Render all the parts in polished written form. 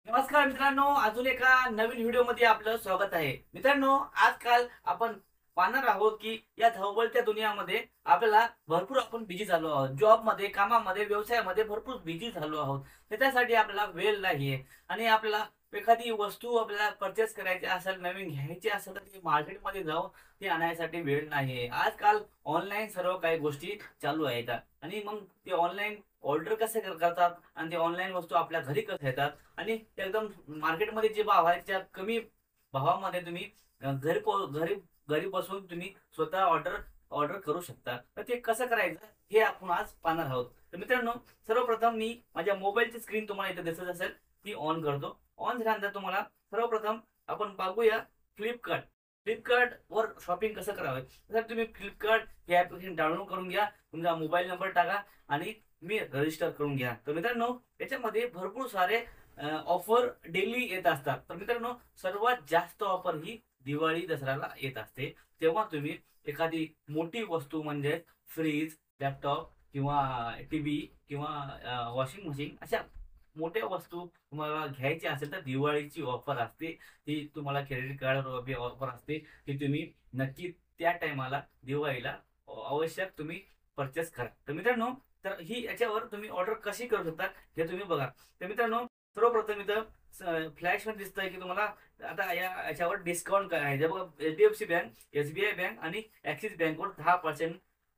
नमस्कार मित्रांनो, अजून एका नवीन व्हिडिओमध्ये आपलं स्वागत आहे. मित्रांनो, आजकाल आपण पाहणार आहोत की या धावपळत्या दुनियामध्ये आपल्याला भरपूर आपण बिझी झालो आहोत. जॉबमध्ये, कामामध्ये, व्यवसायामध्ये भरपूर बिझी झालो आहोत. त्याच्यासाठी आपल्याला वेळ नाहीये आणि आपल्याला एखादी वस्तू आपल्याला परचेस करायची असेल, नवीन घ्यायची असेल तर ती मार्केटमध्ये जाऊन ती आणण्यासाठी वेळ नाहीये. आजकाल ऑनलाईन सर्व काही गोष्टी चालू आहेत आणि मग ते ऑनलाईन ऑर्डर कसे करतात आणि ते ऑनलाईन वस्तू आपल्या घरी कसं येतात आणि एकदम मार्केटमध्ये जे भाव आहे त्या कमी भावामध्ये तुम्ही घरी घरी बसून तुम्ही स्वतः ऑर्डर ऑर्डर करू शकता. तर ते कसं करायचं हे आपण आज पाहणार आहोत. तर मित्रांनो, सर्वप्रथम मी माझ्या मोबाईलची स्क्रीन तुम्हाला इथे दिसत असेल ती ऑन करतो. ऑन झाल्यानंतर तुम्हाला सर्वप्रथम आपण पाहूया फ्लिपकार्ट. फ्लिपकार्ट वर शॉपिंग कसं करावं. तर तुम्ही फ्लिपकार्ट हे ऍप्लिकेशन डाउनलोड करून घ्या. तुमचा मोबाईल नंबर टाका आणि मी रजिस्टर करून घ्या. तर मित्रांनो, त्याच्यामध्ये भरपूर सारे ऑफर डेली येत असतात. तर मित्रांनो, सर्वात जास्त ऑफर ही दिवाळी दसऱ्याला येत असते. तेव्हा तुम्ही एखादी मोठी वस्तू म्हणजे फ्रीज, लॅपटॉप किंवा टीव्ही किंवा वॉशिंग मशीन अशा मोठ्या वस्तू तुम्हाला घ्यायची असेल तर दिवाळीची ऑफर असते. ती तुम्हाला क्रेडिट कार्डवर ऑफर असते. ती तुम्ही नक्की त्या टायमाला दिवाळीला आवश्यक तुम्ही परचेस करा. तर मित्रांनो, तर ही याच्यावर तुम्ही ऑर्डर कशी करू शकता हे तुम्ही बघा. तर मित्रांनो, सर्वप्रथम इथं फ्लॅश मध्ये दिसतंय की तुम्हाला आता याच्यावर डिस्काउंट काय आहे. जे बघा, एचडीएफसी बँक, एसबीआय बँक आणि ऍक्सिस बँकवर 10%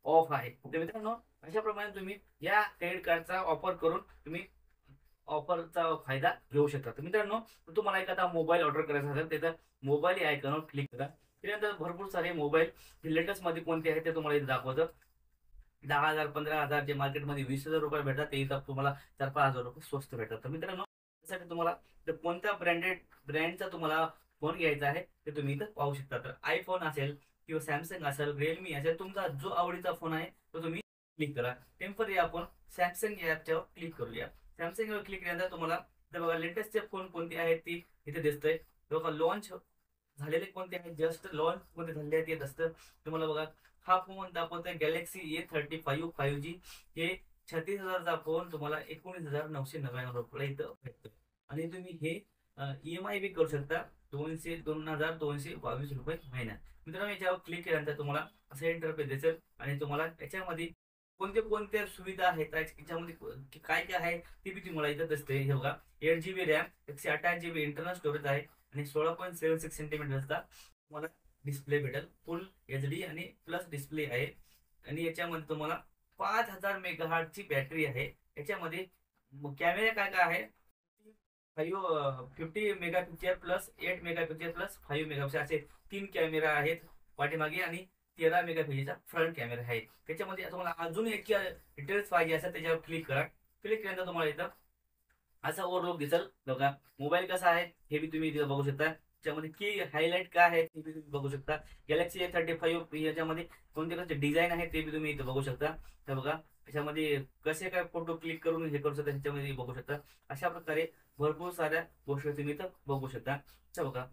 ऑफ आहे. तर मित्रांनो, अशा प्रमाणे तुम्ही या क्रेडिट कार्डचा ऑफर करून तुम्ही ऑफरचा फायदा घेऊ शकता. तर मित्रांनो, तुम्हाला एखादा मोबाईल ऑर्डर करायचा असेल त्याचा मोबाईल या आयकॉनवर क्लिक करा. त्यानंतर भरपूर सारे मोबाईल लेटेस्ट मध्ये कोणते आहेत ते तुम्हाला इथे दाखवतं. 10,000, 15,000 जे मार्केटमध्ये 20,000 रुपये भेटतात ते इथं तुम्हाला 4-5 हजार रुपये स्वस्त भेटतात. तर मित्रांनो, त्यासाठी तुम्हाला कोणत्या ब्रँडचा तुम्हाला फोन घ्यायचा आहे ते तुम्ही इथं पाहू शकता. तर आयफोन असेल किंवा सॅमसंग असेल, रिअलमी असेल, तुमचा जो आवडीचा फोन आहे तो तुम्ही क्लिक करा. टेम्पररी आपण सॅमसंग या ॲपच्यावर क्लिक करूया. सॅमसंगवर क्लिक केल्यानंतर तुम्हाला इथं बघा लेटेस्टचे फोन कोणते आहेत ती इथे दिसतंय. बघा लॉन्च झालेले कोणते आहेत, जस्ट लॉन्च कोणते झालेले आहेत येत असतं तुम्हाला बघा. हा फोन दाखवतोय गॅलेक्सी A35 5G. हे 36,000चा फोन तुम्हाला 19,999 रुपये इथं भेटतो आणि तुम्ही हे EMI बी करू शकता. 2,222 रुपये महिना. मित्रांनो, याच्यावर क्लिक केल्यानंतर तुम्हाला असं इंटरफेस दिसेल आणि तुम्हाला याच्यामध्ये कोणत्या कोणत्या सुविधा आहेत याच्यामध्ये काय काय आहे ते बी तुम्हाला इथं दिसते. हे बघा, 8 GB RAM, 128 GB internal storage आहे आणि 16.76 सेंटीमीटरचा तुम्हाला डिस्प्ले भेटेल. फुल HD आणि प्लस डिस्प्ले आहे आणि याच्यामध्ये तुम्हाला 5,000 मेगाहर्टची बॅटरी आहे. याच्यामध्ये कॅमेरा काय काय आहे, 50 megapixel plus 8 megapixel plus 5 megapixel असे 3 कॅमेरा आहेत पाठीमागे आणि 13 मेगापिक्सलचा फ्रंट कॅमेरा आहे. त्याच्यामध्ये तुम्हाला अजून एक डिटेल्स पाहिजे असेल त्याच्यावर क्लिक करा. क्लिक केल्यानंतर तुम्हाला इथं असा ओव्हरलुक दिसेल. बघा, मोबाईल कसा आहे हे बी तुम्ही इथे बघू शकता. त्याच्यामध्ये की हायलाइट काय आहे ते बी तुम्ही बघू शकता. गॅलेक्सी A35 याच्यामध्ये कोणते कोणते डिझाईन आहे ते बी तुम्ही इथे बघू शकता. तर बघा, त्याच्यामध्ये कसे काय फोटो क्लिक करून हे करू शकता ह्याच्यामध्ये बघू शकता. अशा प्रकारे भरपूर साऱ्या गोष्टी तुम्ही इथं बघू शकता. तर बघा,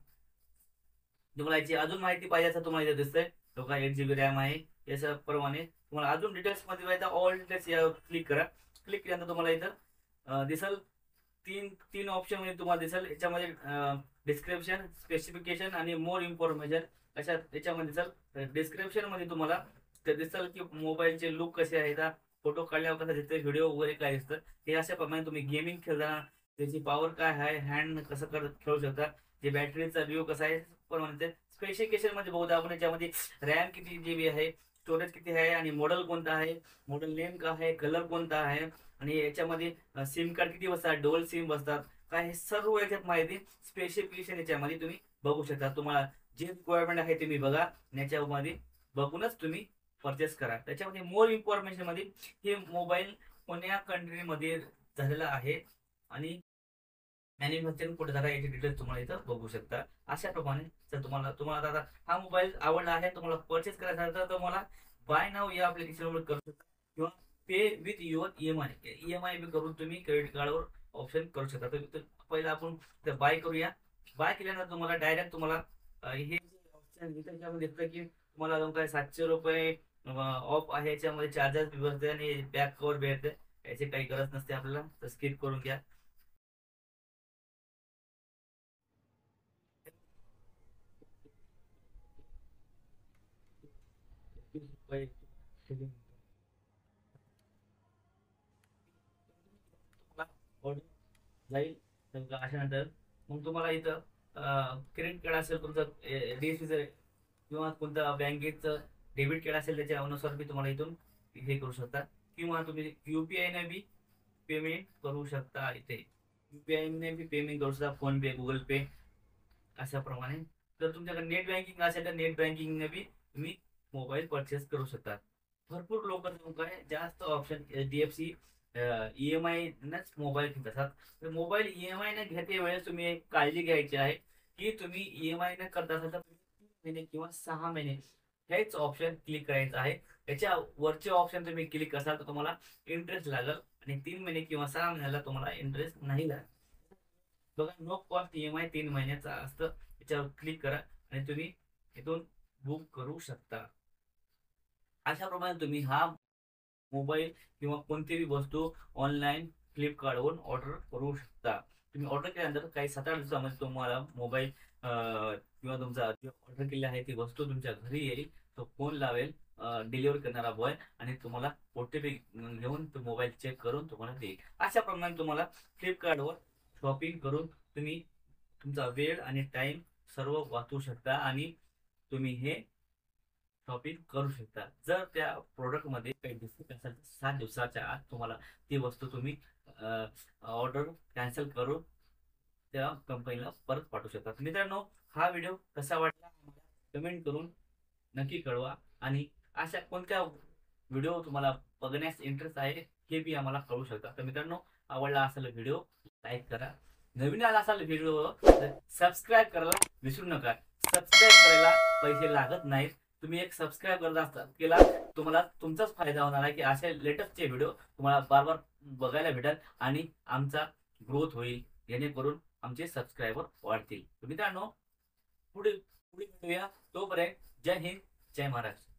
तुम्हाला याची अजून माहिती पाहिजे असं तुम्हाला इथे दिसतंय. बघा, 8 GB रॅम आहे. याच्याप्रमाणे तुम्हाला अजून डिटेल्स मध्ये पाहिजे ऑल डिटेल्स यावर क्लिक करा. क्लिक केल्यानंतर तुम्हाला इथं दिसल तीन तीन ऑप्शन मध्ये तुम्हाला दिसेल. याच्यामध्ये डिस्क्रिप्शन, स्पेसिफिकेशन आणि मोर इन्फॉर्मेशन अशा याच्यामध्ये दिसेल. डिस्क्रिप्शन मध्ये तुम्हाला ते दिसेल की मोबाईलचे लुक कसे आहेत, फोटो काढल्यावर कसं दिसतं, व्हिडिओ वगैरे काय दिसतं. हे अशा प्रमाणे तुम्ही गेमिंग खेळताना त्याची पॉवर काय आहे, हँड कसं खेळू शकता, जे बॅटरीचा रिव्ह्यू कसा आहे प्रमाणे. स्पेसिफिकेशन मध्ये बघूया आपण याच्यामध्ये रॅम किती GB आहे, स्टोरेज किती आहे आणि मॉडेल कोणता आहे, मॉडेल नेम काय आहे, कलर कोणता आहे आणि याच्यामध्ये सिम कार्ड किती बसतात, डोल सिम बसतात काय, हे सर्व याच्यात माहिती स्पेसिफिकेशन याच्यामध्ये तुम्ही बघू शकता. तुम्हाला जे रिक्वायरमेंट आहे तुम्ही बघा आणि याच्यामध्ये बघूनच तुम्ही परचेस करा. त्याच्यामध्ये मोर इन्फॉर्मेशन मध्ये हे मोबाईल कोण्या कंट्रीमध्ये झालेला आहे आणि मॅन्युफॅक्चरिंग कुठे झाला याची डिटेल्स तुम्हाला इथं बघू शकता. अशा प्रमाणे जर तुम्हाला आता हा मोबाईल आवडला आहे, तुम्हाला परचेस करायचा आहे तर तुम्हाला बाय नाव या ऍप्लिकेशनवर करू शकता किंवा पे विथ युअर EMI बी करून तुम्ही क्रेडिट कार्डवर ऑप्शन करू शकता. तर पहिला आपण बाय करूया. बाय केल्यानंतर तुम्हाला डायरेक्ट तुम्हाला हे ऑप्शन त्याच्यामध्ये दिसतं की तुम्हाला अजून काय 700 रुपये ऑफ आहे. याच्यामध्ये चार्जेस भेटते आणि बॅक कवर भेटते. याची काही गरज नसते आपल्याला, तर स्किप करून घ्या. मोबाईल ऑर्डर जाईल तर अशानंतर मग तुम्हाला इथं क्रेडिट कार्ड असेल तुमचं DSC किंवा कोणतं बँकेचं डेबिट कार्ड असेल त्याच्या अनुसार बी तुम्हाला इथून हे करू शकता किंवा तुम्ही UPI ने बी पेमेंट करू शकता. इथे UPI ने बी पेमेंट करू शकता, फोन पे, गुगल पे अशा प्रमाणे. जर तुमच्याकडे नेट बँकिंग असेल तर नेट बँकिंग ने बी तुम्ही मोबाईल परचेस करू शकता. भरपूर लोक काय जास्त ऑप्शन HDFC EMI नच मोबाईल घेत असतात. तर मोबाईल EMI ने घेते वेळेस तुम्ही एक काळजी घ्यायची आहे की तुम्ही EMI ने करत असाल तर 3 महिने किंवा 6 महिने हेच ऑप्शन क्लिक करायचं आहे. त्याच्या वरचे ऑप्शन तुम्ही क्लिक कराल तर तुम्हाला इंटरेस्ट लागेल आणि 3 महिने किंवा 6 महिन्याला तुम्हाला इंटरेस्ट नाही लागेल. बघा, नो कॉस्ट EMI 3 महिन्याचा असतं. त्याच्यावर क्लिक करा आणि तुम्ही इथून बुक करू शकता. अशा प्रमाणे तुम्ही हा मोबाईल किंवा कोणतीही वस्तू ऑनलाईन फ्लिपकार्टवरून ऑर्डर करू शकता. तुम्ही ऑर्डर केल्यानंतर काही 7-8 दिवसामध्ये तुम्हाला मोबाईल किंवा तुमचा जी ऑर्डर केली आहे ती वस्तू तुमच्या घरी येईल. तो फोन लावेल डिलिव्हर करणारा बॉय आणि तुम्हाला OTP घेऊन तो मोबाईल चेक करून तुम्हाला देईल. अशा प्रमाणे तुम्हाला फ्लिपकार्टवर शॉपिंग करून तुम्ही तुमचा वेळ आणि टाइम सर्व वाचवू शकता आणि तुम्ही हे शॉपिंग करू शकता. जर त्या प्रोडक्टमध्ये काही डिस्काउंट असेल तर 7 दिवसाच्या आत तुम्हाला ती वस्तू तुम्ही ऑर्डर कॅन्सल करून त्या कंपनीला परत पाठवू शकता. मित्रांनो, हा व्हिडिओ कसा वाटला कमेंट करून नक्की कळवा आणि अशा कोणत्या व्हिडिओ तुम्हाला बघण्यास इंटरेस्ट आहे हे बी आम्हाला कळू शकता. तर मित्रांनो, आवडला असेल व्हिडिओ लाईक करा. नवीन आला असाल व्हिडिओ तर सबस्क्राईब करायला विसरू नका. सबस्क्राईब करायला पैसे लागत नाहीत. तुम्ही एक सबस्क्राईब करत असता केला तुम्हाला तुमचाच फायदा होणार आहे की असे लेटेस्टचे व्हिडिओ तुम्हाला बार बार बघायला भेटेल आणि आमचा ग्रोथ होईल जेणेकरून आमचे सबस्क्रायबर वाढतील. तर मित्रांनो, पुढे पुढे भेटूया. तोपर्यंत जय हिंद, जय महाराष्ट्र.